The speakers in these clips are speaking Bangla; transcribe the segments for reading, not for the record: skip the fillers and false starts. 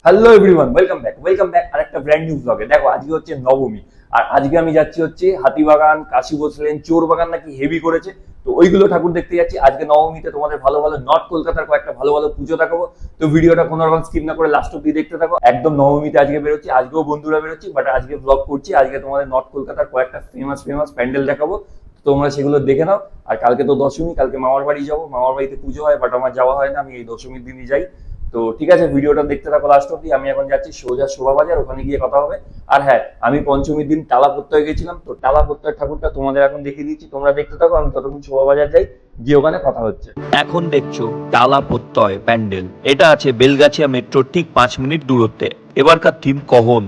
হ্যালো এভরিওয়ান, ওয়েলকাম ব্যাক আরেকটা ব্র্যান্ড নিউ ব্লগে। দেখো আজকে হচ্ছে নবমী, আর আজকে আমি যাচ্ছি হচ্ছে হাতিবাগান, কাশী বসলেন, চোর বাগান নাকি হেভি করেছে, তো ওইগুলো ঠাকুর দেখতে যাচ্ছি। আজকে নবমীতে তোমাদের ভালো ভালো নর্থ কলকাতার কয়েকটা ভালো ভালো পুজো দেখাবো, তো ভিডিওটা কোনো রকম স্কিপ না করে লাস্ট অব্দি দেখতে থাকো। একদম নবমীতে আজকে বেরোচ্ছি, আজকেও বন্ধুরা বেরোচ্ছি, বাট আজকে ব্লগ করছি। আজকে তোমাদের নর্থ কলকাতার কয়েকটা ফেমাস প্যান্ডেল দেখাবো, তোমরা সেগুলো দেখে নাও। আর কালকে তো দশমী, কালকে মামার বাড়ি যাবো, মামার বাড়িতে পুজো হয়, বাট আমার যাওয়া হয় না, আমি এই দশমীর দিনই যাই। তো ঠিক আছে, ভিডিওটা দেখতে থাকো লাস্ট অব্দি। আমি এখন যাচ্ছি সোজা শোভাবাজার, ওখানে গিয়ে কথা হবে। আর হ্যাঁ, আমি পঞ্চমীর দিন টালা প্রত্যয় গেছিলাম, তো টালা প্রত্যয় ঠাকুরটা তোমাদের এখন দেখিয়ে দিচ্ছি, তোমরা দেখতে থাকো। আমি ততক্ষণ শোভাবাজার যাই, গিয়ে ওখানে কথা হচ্ছে। এখন দেখছো টালা প্রত্যয় প্যান্ডেল। এটা আছে বেলগাছিয়া মেট্রোর ঠিক 5 মিনিট দূরত্বে। এবারকার থিম কহন।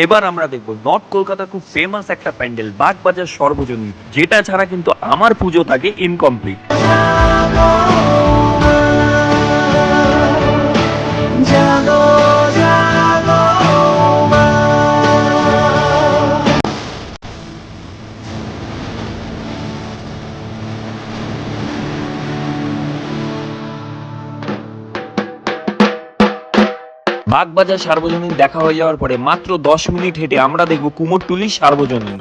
এবার আমরা দেখবো নর্থ কলকাতার খুব ফেমাস একটা প্যান্ডেল, বাগবাজার সর্বজনীন, যেটা ছাড়া কিন্তু আমার পুজো থাকে ইনকমপ্লিট। বাগবাজার সার্বজনীন দেখা হয়ে যাওয়ার পরে মাত্র 10 মিনিট হেঁটে আমরা দেখবো কুমোরটুলি সার্বজনীন।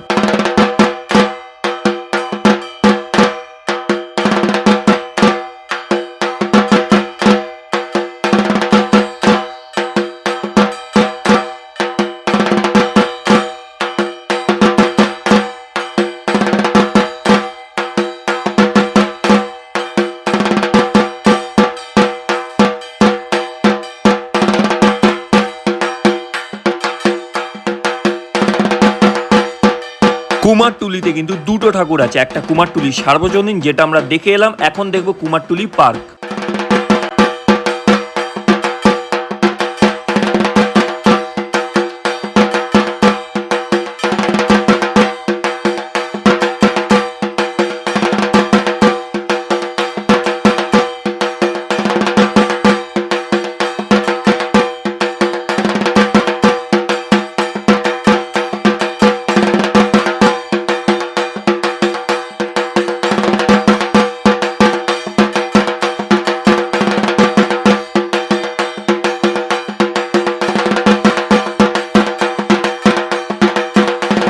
কুমারটুলিতে কিন্তু দুটো ঠাকুর আছে, একটা কুমারটুলি সার্বজনীন যেটা আমরা দেখে এলাম, এখন দেখবো কুমারটুলি পার্ক।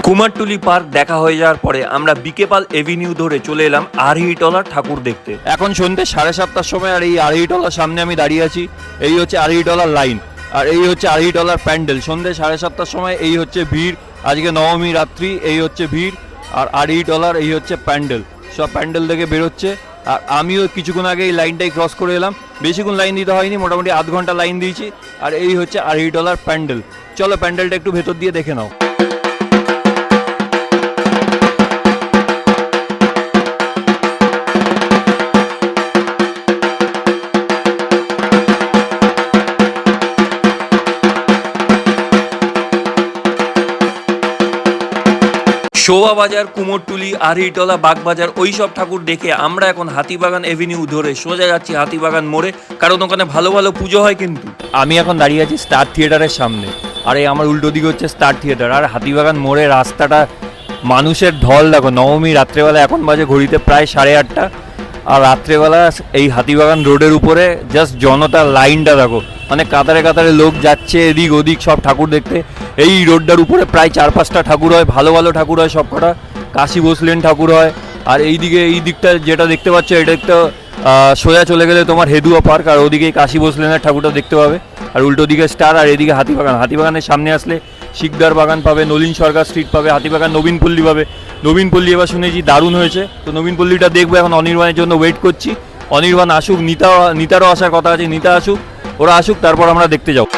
কুমারটুলি পার্ক দেখা হয়ে যাওয়ার পরে আমরা বিকেপাল এভিনিউ ধরে চলে এলাম আরহিটলার ঠাকুর দেখতে। এখন সন্ধ্যে 7:30টার সময়, আর এই আরহিটলার সামনে আমি দাঁড়িয়ে আছি। এই হচ্ছে আরহিটলার লাইন, আর এই হচ্ছে আরহিটলার প্যান্ডেল। সন্ধ্যে 7:30টার সময় এই হচ্ছে ভিড়, আজকে নবমী রাত্রি, এই হচ্ছে ভিড়। আর আরহিটলার এই হচ্ছে প্যান্ডেল, সব প্যান্ডেল থেকে বেরোচ্ছে। আর আমিও কিছুক্ষণ আগে এই লাইনটাই ক্রস করে এলাম, বেশিক্ষণ লাইন দিতে হয়নি, মোটামুটি আধ ঘন্টা লাইন দিয়েছি। আর এই হচ্ছে আরহিটলার প্যান্ডেল। চলো প্যান্ডেলটা একটু ভেতর দিয়ে দেখে নাও। শোভাবাজার, কুমোরটুলি, আরহিটলা, বাগবাজার ওইসব ঠাকুর দেখে আমরা এখন হাতিবাগান এভিনিউ ধরে সোজা যাচ্ছি হাতিবাগান মোড়ে, কারণ ওখানে ভালো ভালো পুজো হয়। কিন্তু আমি এখন দাঁড়িয়ে আছি স্টার থিয়েটারের সামনে, আর এই আমার উল্টো দিকে হচ্ছে স্টার থিয়েটার। আর হাতিবাগান মোড়ে রাস্তাটা মানুষের ঢল দেখো। নবমী রাত্রেবেলা, এখন বাজে ঘড়িতে প্রায় 8:30, আর রাত্রেবেলা এই হাতিবাগান রোডের উপরে জাস্ট জনতার লাইনটা দেখো। মানে কাতারে কাতারে লোক যাচ্ছে এদিক ওদিক সব ঠাকুর দেখতে। এই রোডটার উপরে প্রায় 4-5টা ঠাকুর হয়, ভালো ভালো ঠাকুর হয় সব কটা। কাশী বসলেন ঠাকুর হয়। আর এই দিকটা যেটা দেখতে পাচ্ছ, এটা একটা সোজা চলে গেলে তোমার হেদুয়া পার্ক, আর ওদিকে কাশী বসলেনের ঠাকুরটা দেখতে পাবে। আর উল্টো দিকে স্টার, আর এদিকে হাতিবাগান। হাতিবাগানের সামনে আসলে শিকদার বাগান পাবে, নলিন সরকার স্ট্রিট পাবে, হাতিবাগান নবীনপল্লী পাবে। নবীনপল্লী এবার শুনেছি দারুণ হয়েছে, তো নবীনপল্লীটা দেখবো। এখন অনির্বাণের জন্য ওয়েট করছি, অনির্বাণ আসুক, নিতারও আসার কথা আছে, নিতা আসুক, ওরা আসুক, তারপর আমরা দেখতে যাবো।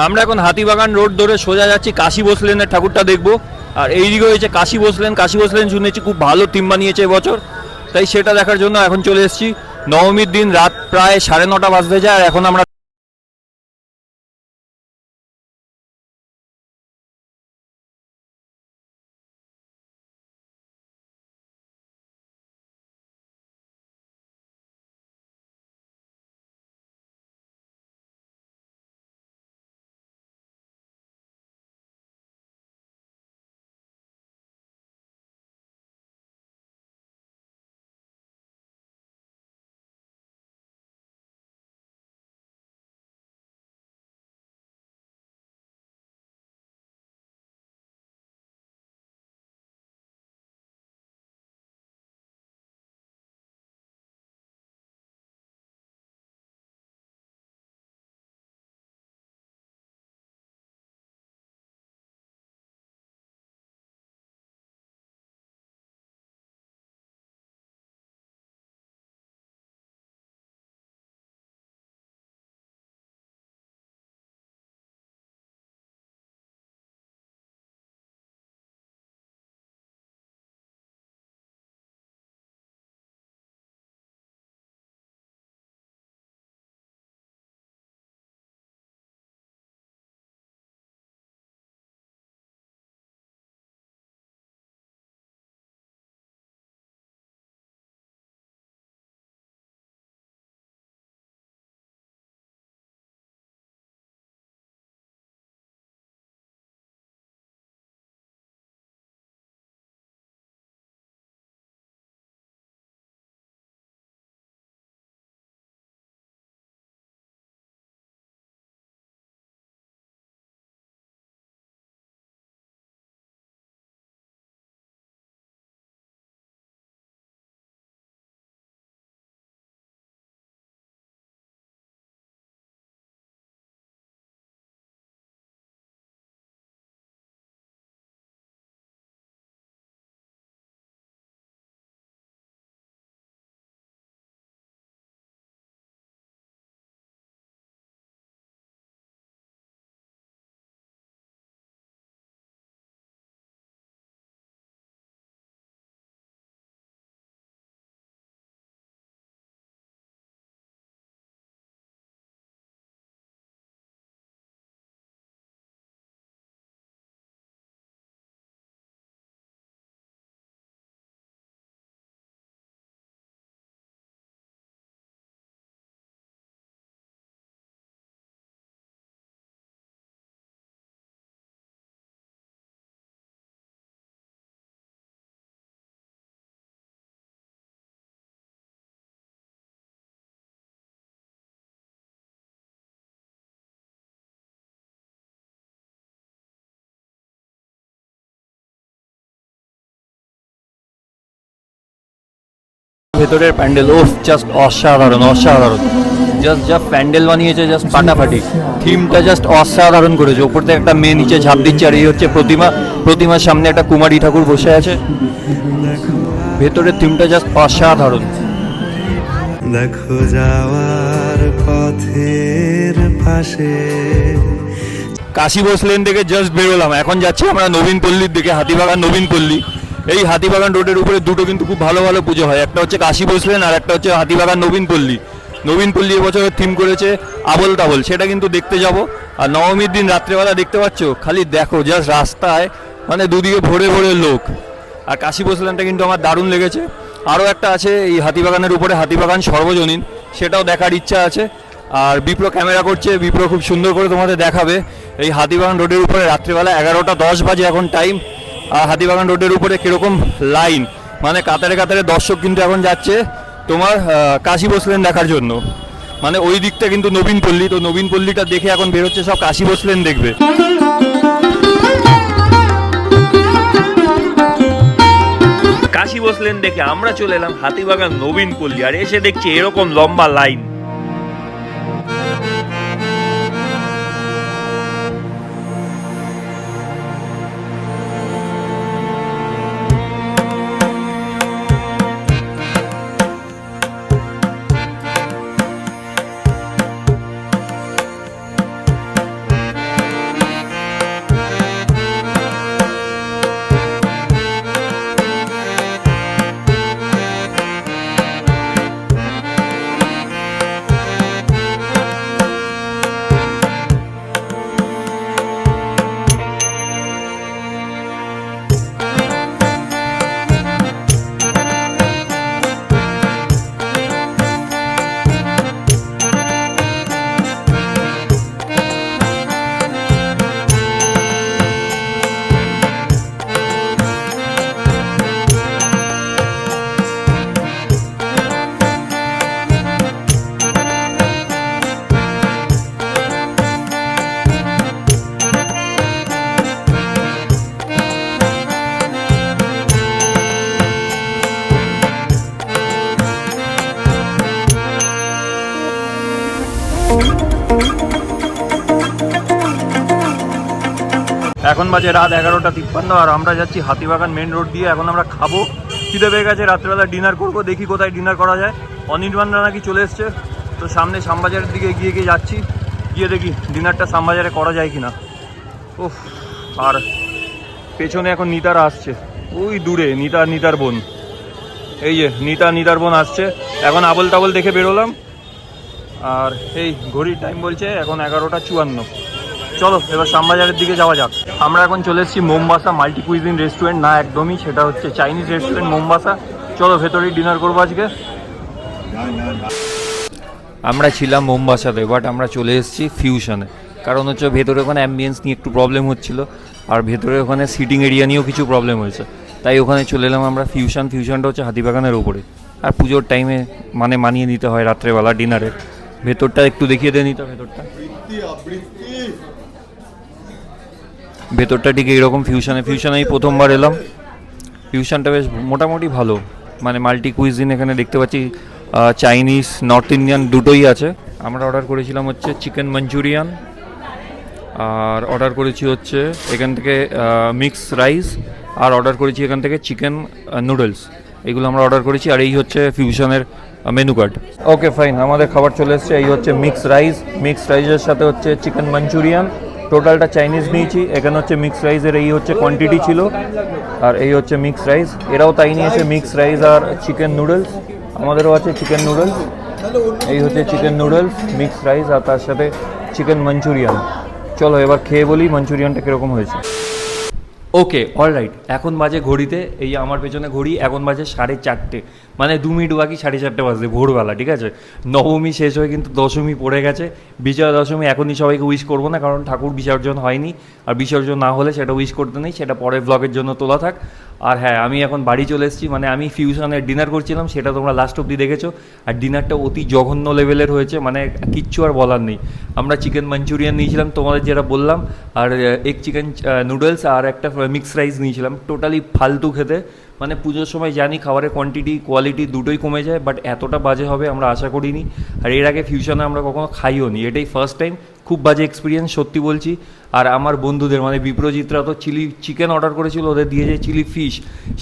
আমরা এখন হাতিবাগান রোড ধরে সোজা যাচ্ছি কাশী বসলেনের ঠাকুরটা দেখবো। আর এইদিকে হয়েছে কাশী বসলেন। কাশী বসলেন শুনেছি খুব ভালো থিম বানিয়েছে এবছর, তাই সেটা দেখার জন্য এখন চলে এসেছি। নবমীর দিন রাত প্রায় 9:30 বাজতে যায়, আর এখন আমরা ভেতরের প্যান্ডেল ও জাস্ট অসাধারণ অসাধারণ। জাস্ট যা প্যান্ডেল বানিয়েছে জাস্ট ফাটাফাটি, থিমটা জাস্ট অসাধারণ করেছে। ওপর থেকে একটা মেয়ে নিচে ঝাঁপ দিচ্ছে, আর এই হচ্ছে প্রতিমা। প্রতিমার সামনে একটা কুমারী ঠাকুর বসে আছে। ভেতরের থিমটা জাস্ট অসাধারণ। দেখো যাওয়ার পথের পাশে। কাশী বসলেন থেকে জাস্ট বেরোলাম, এখন যাচ্ছি আমরা নবীনপল্লীর দিকে, হাতিবাগান নবীনপল্লী। এই হাতিবাগান রোডের উপরে দুটো কিন্তু খুব ভালো ভালো পুজো হয়, একটা হচ্ছে কাশী বসলেন আর একটা হচ্ছে হাতিবাগান নবীনপল্লী। নবীনপল্লী এবছরের থিম করেছে আবল তাবল, সেটা কিন্তু দেখতে যাব। আর নবমীর দিন রাত্রেবেলা দেখতে পাচ্ছ খালি দেখো জাস্ট রাস্তায় মানে দুদিকে ভরে ভরে লোক। আর কাশী বসলেনটা কিন্তু আমার দারুণ লেগেছে। আরও একটা আছে এই হাতিবাগানের উপরে হাতিবাগান সর্বজনীন, সেটাও দেখার ইচ্ছা আছে। আর বিপ্র ক্যামেরা করছে, বিপ্র খুব সুন্দর করে তোমাদের দেখাবে এই হাতিবাগান রোডের উপরে রাত্রিবেলা 11:10 বাজে এখন টাইম। আর হাতিবাগান রোডের উপরে কীরকম লাইন, মানে কাতারে কাতারে দর্শক কিন্তু এখন যাচ্ছে তোমার কাশী বসলেন দেখার জন্য। মানে ওই দিকটা কিন্তু নবীনপল্লী, তো নবীনপল্লীটা দেখে এখন বেরোচ্ছে সব কাশী বসলেন দেখবে। কাশী বসলেন দেখে আমরা চলে এলাম হাতিবাগান নবীনপল্লী, আর এসে দেখছি এরকম লম্বা লাইন। এখন বাজে রাত 11:53 আর আমরা যাচ্ছি হাতিবাগান মেন রোড দিয়ে। এখন আমরা খাবো, খিদে পেয়ে গেছে, রাত্রেবেলা ডিনার করবো, দেখি কোথায় ডিনার করা যায়। অনির্বাণরা নাকি চলে এসছে, তো সামনে শ্যামবাজারের দিকে গিয়ে যাচ্ছি, গিয়ে দেখি ডিনারটা শ্যামবাজারে করা যায় কিনা। ওহ, আর পেছনে এখন নিতারা আসছে, ওই দূরে নিতার বোন, এই যে নিতার বোন আসছে। এখন আবল তাবল দেখে বেরোলাম, আর এই ঘড়ির টাইম বলছে এখন 11:54। চলো এবার শ্যামবাজারের দিকে যাওয়া যাক। আমরা এখন চলে এসেছি মোমবাসা মাল্টি কুইজিন রেস্টুরেন্ট, না একদমই, সেটা হচ্ছে চাইনিজ রেস্টুরেন্ট মোমবাসা। চলো ভেতরেই ডিনার করবো আজকে। আমরা ছিলাম মোমবাসাতে, বাট আমরা চলে এসেছি ফিউশনে, কারণ হচ্ছে ভেতরে ওখানে অ্যাম্বিয়েন্স নিয়ে একটু প্রবলেম হচ্ছিলো, আর ভেতরে ওখানে সিটিং এরিয়া নিয়েও কিছু প্রবলেম হয়েছে, তাই ওখানে চলে এলাম আমরা ফিউশনটা হচ্ছে হাতিবাগানের ওপরে। আর পুজোর টাইমে মানে মানিয়ে নিতে হয় রাত্রেবেলা ডিনারে। ভেতরটা একটু দেখিয়ে দেয় নিতে, ভেতরটা ঠিক এইরকম ফিউশনেই প্রথমবার এলাম। ফিউশনটা বেশ মোটামুটি ভালো, মানে মাল্টি কুইজিন এখানে দেখতে পাচ্ছি, চাইনিজ নর্থ ইন্ডিয়ান দুটোই আছে। আমরা অর্ডার করেছিলাম হচ্ছে চিকেন মাঞ্চুরিয়ান, আর অর্ডার করেছি হচ্ছে এখান থেকে মিক্স রাইস, আর অর্ডার করেছি এখান থেকে চিকেন নুডলস। এইগুলো আমরা অর্ডার করেছি, আর এই হচ্ছে ফিউশনের মেনু কার্ড। ওকে ফাইন, আমাদের খাবার চলে এসছে। এই হচ্ছে মিক্স রাইসের সাথে হচ্ছে চিকেন মাঞ্চুরিয়ান, টোটালটা চাইনিজ নিয়েছি। এখানে হচ্ছে মিক্স রাইসের এই হচ্ছে কোয়ান্টিটি ছিল, আর এই হচ্ছে মিক্স রাইস। এরাও তাই নিয়েছে, মিক্স রাইস আর চিকেন নুডলস। আমাদেরও আছে চিকেন নুডলস, এই হচ্ছে চিকেন নুডলস, মিক্স রাইস, আর তার সাথে চিকেন মাঞ্চুরিয়ান। চলো এবার খেয়ে বলি মাঞ্চুরিয়ানটা কীরকম হয়েছে। ওকে অলরাইট, এখন বাজে ঘড়িতে, এই আমার পেছনে ঘড়ি, এখন বাজে 4:30, মানে 2 মিনিট বাকি 4:30 বাজে ভোরবেলা, ঠিক আছে। নবমী শেষ হয়ে কিন্তু দশমী পড়ে গেছে। বিজয়া দশমী এখনই সবাইকে উইশ করবো না, কারণ ঠাকুর বিসর্জন হয়নি, আর বিসর্জন না হলে সেটা উইশ করতে নেই, সেটা পরের ব্লগের জন্য তোলা থাক। আর হ্যাঁ, আমি এখন বাড়ি চলে এসেছি, মানে আমি ফিউশনের ডিনার করছিলাম, সেটা তোমরা লাস্ট অবধি দেখেছো। আর ডিনারটা অতি জঘন্য লেভেলের হয়েছে, মানে কিচ্ছু আর বলার নেই। আমরা চিকেন মাঞ্চুরিয়ান নিয়েছিলাম তোমাদের যেটা বললাম, আর এক চিকেন নুডলস আর একটা মিক্স রাইস নিয়েছিলাম। টোটালি ফালতু খেতে, মানে পুজোর সময় জানি খাবারের কোয়ান্টিটি কোয়ালিটি দুটোই কমে যায়, বাট এতটা বাজে হবে আমরা আশা করিনি। আর এর আগে ফিউশনে আমরা কখনো খাইও নি, এটাই ফার্স্ট টাইম। খুব বাজে এক্সপিরিয়েন্স সত্যি বলছি। আর আমার বন্ধুদের মানে বিপ্রজিৎরা তো চিলি চিকেন অর্ডার করেছিল, ওদের দিয়ে যে চিলি ফিশ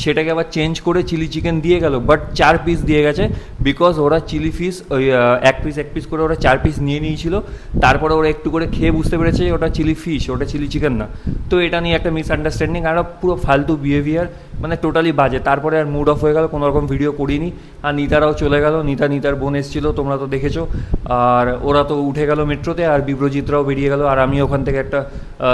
সেটাকে আবার চেঞ্জ করে চিলি চিকেন দিয়ে গেল, বাট 4 পিস দিয়ে গেছে, বিকজ ওরা চিলি ফিশ ওই এক পিস করে ওরা 4 পিস নিয়ে নিয়েছিল। তারপরে ওরা একটু করে খেয়ে বুঝতে পেরেছে ওটা চিলি ফিশ, ওটা চিলি চিকেন না। তো এটা নিয়ে একটা মিসআন্ডারস্ট্যান্ডিং আর পুরো ফালতু বিহেভিয়ার, মানে টোটালি বাজে। তারপরে আর মুড অফ হয়ে গেল, কোনো রকম ভিডিও করিনি। আর নিতারাও চলে গেল, নিতার বোন এসেছিলো, তোমরা তো দেখেছো। আর ওরা তো উঠে গেল মেট্রোতে, আর বিপ্রজিৎরাও বেরিয়ে গেল, আর আমি ওখান থেকে একটা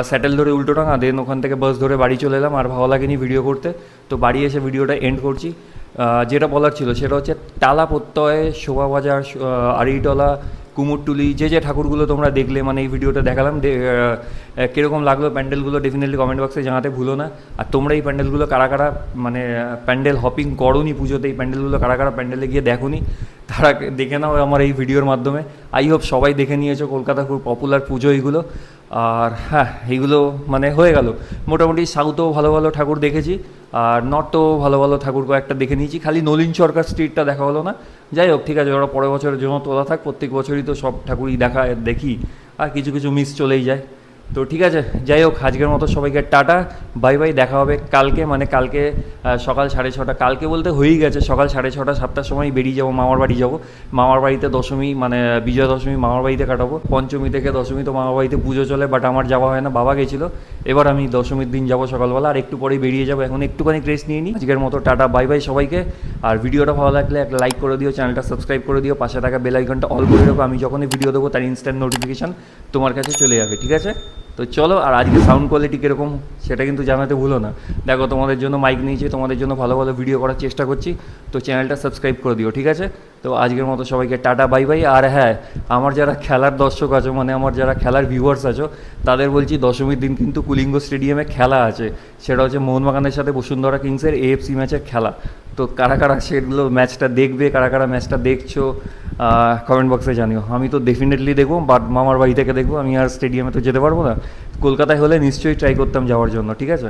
স্যাটেল ধরে উল্টোটাঙা, দেন ওখান থেকে বাস ধরে বাড়ি চলে এলাম। আর ভালো লাগেনি ভিডিও করতে, তো বাড়ি এসে ভিডিওটা এন্ড করছি। যেটা বলার ছিল সেটা হচ্ছে টালা প্রত্যয়, শোভাবাজার, আড়িটলা, কুমোরটুলি, যে ঠাকুরগুলো তোমরা দেখলে, মানে এই ভিডিওটা দেখালাম, কীরকম লাগলো প্যান্ডেলগুলো ডেফিনেটলি কমেন্ট বক্সে জানাতে ভুলো না। আর তোমরা এই প্যান্ডেলগুলো কারা কারা মানে প্যান্ডেল হপিং করোনি পুজোতে, এই প্যান্ডেলগুলো কারা কারা প্যান্ডেলে গিয়ে দেখোনি, তারা দেখে নাও আমার এই ভিডিওর মাধ্যমে। আই হোপ সবাই দেখে নিয়েছো, কলকাতা খুব পপুলার পুজো এইগুলো। আর হ্যাঁ, এইগুলো মানে হয়ে গেল মোটামুটি। সাউথেও ভালো ভালো ঠাকুর দেখেছি, আর নর্থেও ভালো ভালো ঠাকুর কয়েকটা দেখে নিয়েছি, খালি নলিন সরকার স্ট্রিটটা দেখা হলো না। যাই হোক, ঠিক আছে, ওরা পরের বছরের জন্য তোলা থাক, প্রত্যেক বছরই তো সব ঠাকুরই দেখি, আর কিছু কিছু মিস চলেই যায়। তো ঠিক আছে, যাই হোক, আজকের মতো সবাইকে টাটা, বাই বাই। দেখা হবে কালকে, মানে কালকে সকাল 6:30, কালকে বলতে হয়েই গেছে, সকাল 6:30 7টার সময় বেরিয়ে যাবো, মামার বাড়ি যাবো। মামার বাড়িতে দশমী মানে বিজয়া দশমী মামার বাড়িতে কাটাবো, পঞ্চমী থেকে দশমী তো মামার বাড়িতে পুজো চলে, বাট আমার যাওয়া হয় না, বাবা গেছিলো। এবার আমি দশমীর দিন যাবো সকালবেলা, আর একটু পরেই বেরিয়ে যাবো। এখন একটুখানি রেস্ট নিয়ে নিই। আজকের মতো টাটা, বাই বাই সবাইকে। আর ভিডিওটা ভালো লাগলে একটা লাইক করে দিও, চ্যানেলটা সাবস্ক্রাইব করে দিও, পাশে থাকা বেল আইকনটা অল করে রাখো, আমি যখনই ভিডিও দেবো তার ইনস্ট্যান্ট নোটিফিকেশান তোমার কাছে চলে যাবে, ঠিক আছে? তো চলো, আর আজকে সাউন্ড কোয়ালিটি কীরকম সেটা কিন্তু জানাতে ভুলো না। দেখো, তোমাদের জন্য মাইক নিয়েছি, তোমাদের জন্য ভালো ভালো ভিডিও করার চেষ্টা করছি, তো চ্যানেলটা সাবস্ক্রাইব করে দিও, ঠিক আছে? তো আজকের মতো সবাইকে টাটা, বাই বাই। আর হ্যাঁ, আমার যারা খেলার দর্শক আছো, মানে আমার যারা খেলার ভিউয়ার্স আছো, তাদের বলছি দশমীর দিন কিন্তু কুলিঙ্গ স্টেডিয়ামে খেলা আছে, সেটা হচ্ছে মোহনবাগানের সাথে বসুন্ধরা কিংসের AFC ম্যাচের খেলা। তো কারা কারা সেগুলো ম্যাচটা দেখবে, কারা কারা ম্যাচটা দেখছো, কমেন্ট বক্সে জানিও। আমি তো ডেফিনেটলি দেখবো, বাট মামার বাড়ি থেকে দেখবো, আমি আর স্টেডিয়ামে তো যেতে পারবো না। কলকাতায় হলে নিশ্চয়ই ট্রাই করতাম যাওয়ার জন্য, ঠিক আছে?